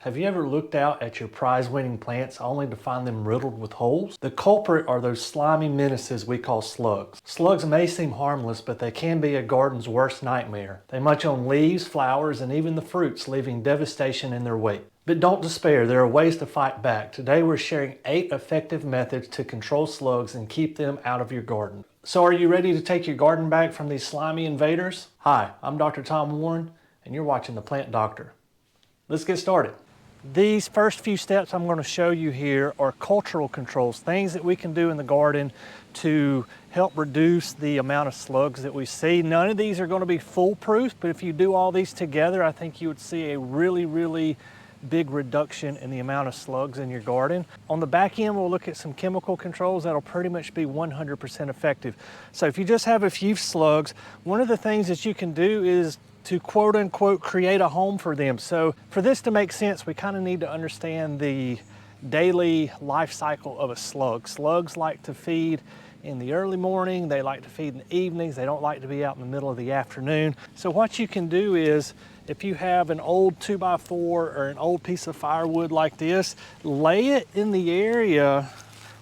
Have you ever looked out at your prize-winning plants only to find them riddled with holes? The culprit are those slimy menaces we call slugs. Slugs may seem harmless, but they can be a garden's worst nightmare. They munch on leaves, flowers, and even the fruits, leaving devastation in their wake. But don't despair, there are ways to fight back. Today we're sharing 8 effective methods to control slugs and keep them out of your garden. So are you ready to take your garden back from these slimy invaders? Hi, I'm Dr. Tom Warren, and you're watching The Plant Doctor. Let's get started. These first few steps I'm going to show you here are cultural controls, things that we can do in the garden to help reduce the amount of slugs that we see. None of these are going to be foolproof, but if you do all these together, I think you would see a really big reduction in the amount of slugs in your garden. On the back end, we'll look at some chemical controls that'll pretty much be 100% effective. So if you just have a few slugs, one of the things that you can do is to quote unquote create a home for them. So for this to make sense, we kind of need to understand the daily life cycle of a slug. Slugs like to feed in the early morning, they like to feed in the evenings, they don't like to be out in the middle of the afternoon. So what you can do is, if you have an old 2x4 or an old piece of firewood like this, lay it in the area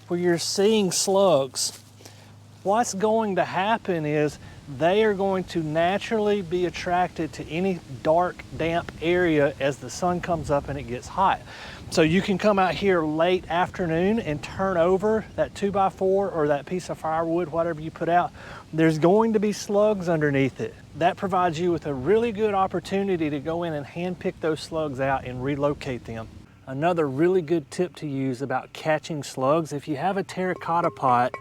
where you're seeing slugs. What's going to happen is they are going to naturally be attracted to any dark, damp area as the sun comes up and it gets hot. So you can come out here late afternoon and turn over that 2x4 or that piece of firewood, whatever you put out. There's going to be slugs underneath it. That provides you with a really good opportunity to go in and hand pick those slugs out and relocate them. Another really good tip to use about catching slugs, if you have a terracotta pot,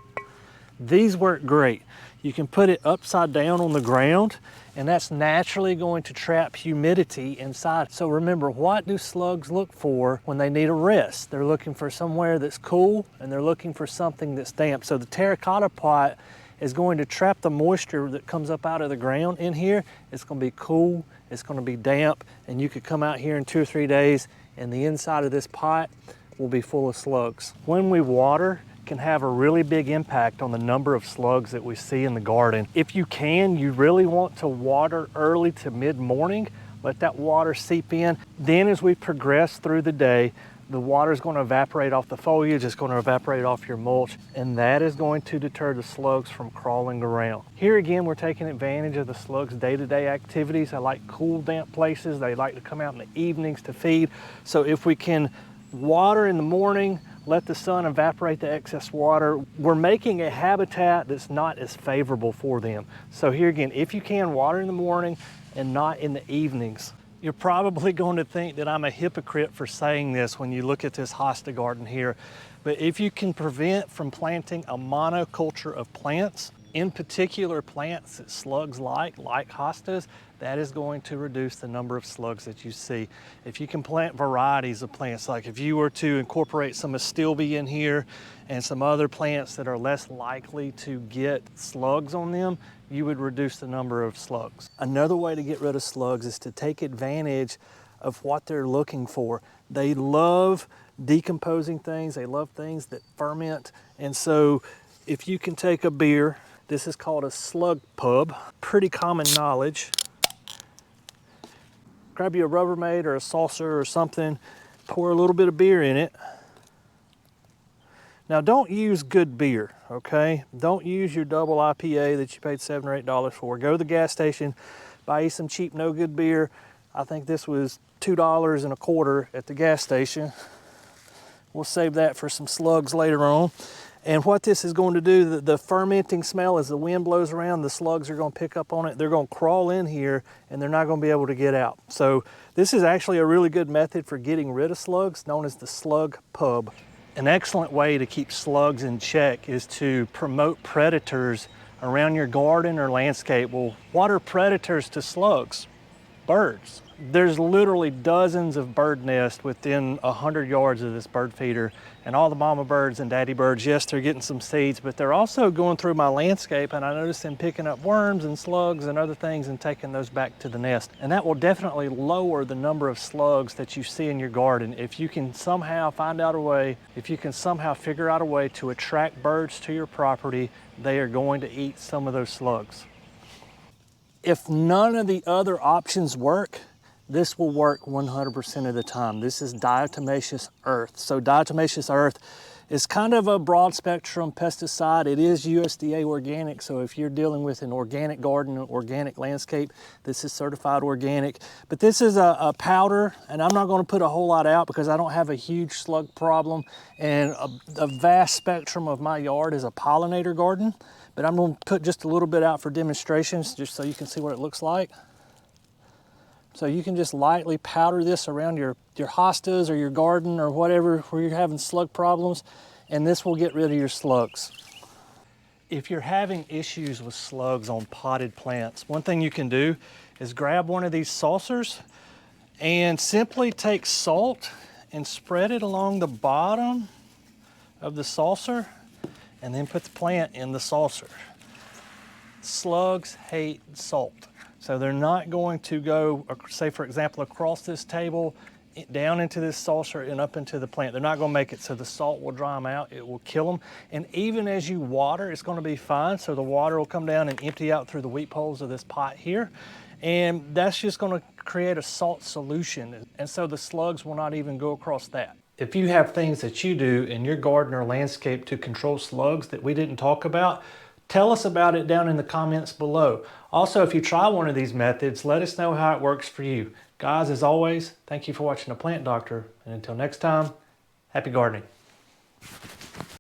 these work great. You can put it upside down on the ground, and that's naturally going to trap humidity inside. So remember, what do slugs look for when they need a rest? They're looking for somewhere that's cool, and they're looking for something that's damp. So the terracotta pot is going to trap the moisture that comes up out of the ground in here. It's going to be cool, it's going to be damp, and you could come out here in 2 or 3 days, and the inside of this pot will be full of slugs. When we water, can have a really big impact on the number of slugs that we see in the garden. If you can, you really want to water early to mid-morning, let that water seep in. Then as we progress through the day, the water is going to evaporate off the foliage, it's going to evaporate off your mulch, and that is going to deter the slugs from crawling around. Here again, we're taking advantage of the slugs' day-to-day activities. They like cool, damp places. They like to come out in the evenings to feed. So if we can water in the morning, let the sun evaporate the excess water, we're making a habitat that's not as favorable for them. So here again, if you can, water in the morning and not in the evenings. You're probably going to think that I'm a hypocrite for saying this when you look at this hosta garden here, but if you can prevent from planting a monoculture of plants, in particular plants that slugs like hostas, that is going to reduce the number of slugs that you see. If you can plant varieties of plants, like if you were to incorporate some astilbe in here and some other plants that are less likely to get slugs on them, you would reduce the number of slugs. Another way to get rid of slugs is to take advantage of what they're looking for. They love decomposing things, they love things that ferment, and so if you can take a beer, this is called a slug pub, pretty common knowledge. Grab you a Rubbermaid or a saucer or something, pour a little bit of beer in it. Now don't use good beer, okay? Don't use your double IPA that you paid $7 or $8 for. Go to the gas station, buy you some cheap no good beer. I think this was $2.25 at the gas station. We'll save that for some slugs later on. And what this is going to do, the fermenting smell, as the wind blows around, the slugs are going to pick up on it. They're going to crawl in here and they're not going to be able to get out. So this is actually a really good method for getting rid of slugs, known as the slug pub. An excellent way to keep slugs in check is to promote predators around your garden or landscape. Well, what are predators to slugs? Birds. There's literally dozens of bird nests within 100 yards of this bird feeder, and all the mama birds and daddy birds, yes, they're getting some seeds, but they're also going through my landscape, and I notice them picking up worms and slugs and other things and taking those back to the nest. And that will definitely lower the number of slugs that you see in your garden. If you can somehow find out a way, if you can somehow figure out a way to attract birds to your property, they are going to eat some of those slugs. If none of the other options work, this will work 100% of the time. This is diatomaceous earth. So diatomaceous earth is kind of a broad spectrum pesticide. It is USDA organic, so if you're dealing with an organic garden, an organic landscape, this is certified organic. But this is a powder, and I'm not gonna put a whole lot out because I don't have a huge slug problem, and a vast spectrum of my yard is a pollinator garden. But I'm gonna put just a little bit out for demonstrations, just so you can see what it looks like. So you can just lightly powder this around your hostas or your garden or whatever where you're having slug problems, and this will get rid of your slugs. If you're having issues with slugs on potted plants, one thing you can do is grab one of these saucers and simply take salt and spread it along the bottom of the saucer and then put the plant in the saucer. Slugs hate salt. So they're not going to go, say for example, across this table, down into this saucer and up into the plant. They're not gonna make it, so the salt will dry them out, it will kill them. And even as you water, it's gonna be fine. So the water will come down and empty out through the weep holes of this pot here. And that's just gonna create a salt solution. And so the slugs will not even go across that. If you have things that you do in your garden or landscape to control slugs that we didn't talk about, tell us about it down in the comments below. Also, if you try one of these methods, let us know how it works for you. Guys, as always, thank you for watching The Plant Doctor, and until next time, happy gardening.